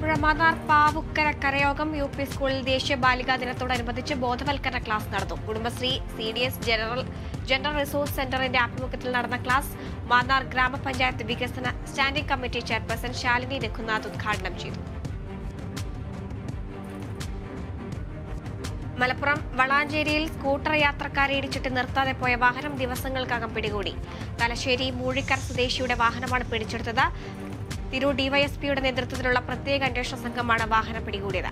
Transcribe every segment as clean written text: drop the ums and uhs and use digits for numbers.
Alappuzha Pavukkara കരയോഗം UP സ്കൂളിൽ ദേശീയ ബാലികാ ദിനത്തോടനുബന്ധിച്ച് ബോധവൽക്കരണ ക്ലാസ് നടന്നു. കുടുംബശ്രീ CDS ജനറൽ റിസോഴ്സ് സെന്ററിന്റെ ആഭിമുഖ്യത്തിൽ നടന്ന ക്ലാസ് മാന്നാർ ഗ്രാമപഞ്ചായത്ത് വികസന standing committee chairperson Shalini Raghunath ഉദ്ഘാടനം ചെയ്തു. മലപ്പുറം വളാഞ്ചേരിയിൽ സ്കൂട്ടർ യാത്രക്കാരെ ഇടിച്ചിട്ട് നിർത്താതെ പോയ വാഹനം ദിവസങ്ങൾക്കകം പിടികൂടി. തലശ്ശേരി മൂഴിക്കര സ്വദേശിയുടെ വാഹനമാണ് പിടിച്ചെടുത്തത്. തിരൂർ ഡിവൈഎസ്പിയുടെ നേതൃത്വത്തിലുള്ള പ്രത്യേക അന്വേഷണ സംഘമാണ് വാഹനം പിടികൂടിയത്.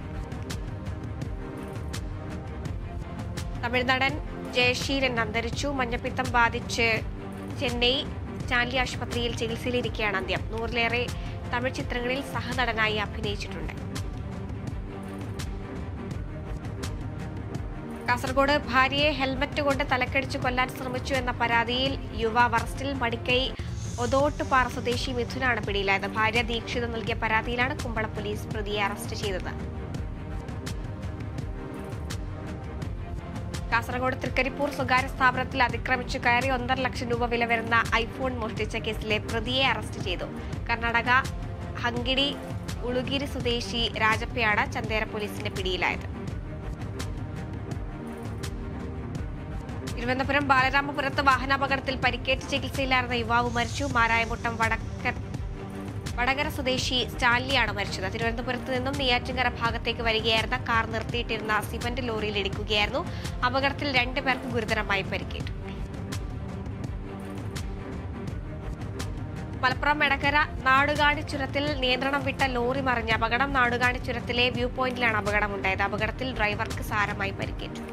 തമിഴ്നാടൻ ജയശീലൻ അന്തരിച്ചു. മഞ്ഞപ്പിത്തം ബാധിച്ച് ചെന്നൈ സ്റ്റാൻലി ആശുപത്രിയിൽ ചികിത്സയിലിരിക്കെയാണ് അന്ത്യം. 100-ലേറെ തമിഴ് ചിത്രങ്ങളിൽ സഹനടനായി അഭിനയിച്ചിട്ടുണ്ട്. കാസർഗോഡ് ഭാര്യയെ ഹെൽമറ്റ് കൊണ്ട് തലക്കടിച്ച് കൊല്ലാൻ ശ്രമിച്ചു എന്ന പരാതിയിൽ യുവാവ് അറസ്റ്റിൽ. മടിക്കൈ ഒതോട്ടുപാറ സ്വദേശി മിഥുനാണ് പിടിയിലായത്. ഭാര്യ ദീക്ഷിത നൽകിയ പരാതിയിലാണ് കുമ്പളം പോലീസ് പ്രതിയെ അറസ്റ്റ് ചെയ്തത്. കാസർഗോഡ് തൃക്കരിപ്പൂർ സ്വകാര്യ സ്ഥാപനത്തിൽ അതിക്രമിച്ചു കയറി 1.5 ലക്ഷം രൂപ വില വരുന്ന ഐഫോൺ മോഷ്ടിച്ച കേസിലെ പ്രതിയെ അറസ്റ്റ് ചെയ്തു. കർണാടക ഹങ്കിടി ഉളുഗിരി സ്വദേശി രാജപ്പയാണ് ചന്തേര പോലീസിന്റെ പിടിയിലായത്. തിരുവനന്തപുരം ബാലരാമപുരത്ത് വാഹനാപകടത്തിൽ പരിക്കേറ്റ് ചികിത്സയിലായിരുന്ന യുവാവ് മരിച്ചു. മാരായമുട്ടം വടകര സ്വദേശി സ്റ്റാൻലിയാണ് മരിച്ചത്. തിരുവനന്തപുരത്ത് നിന്നും നെയ്യാറ്റിൻകര ഭാഗത്തേക്ക് വരികയായിരുന്ന കാർ നിർത്തിയിട്ടിരുന്ന സിമന്റ് ലോറിയിൽ ഇടിക്കുകയായിരുന്നു. അപകടത്തിൽ 2 പേർക്ക് ഗുരുതരമായി പരിക്കേറ്റു. മലപ്പുറം എടക്കര നാടുകാണി ചുരത്തിൽ നിയന്ത്രണം വിട്ട ലോറി മറിഞ്ഞ അപകടം. നാടുകാണി ചുരത്തിലെ വ്യൂ പോയിന്റിലാണ് അപകടമുണ്ടായത്. അപകടത്തിൽ ഡ്രൈവർക്ക് സാരമായി പരിക്കേറ്റു.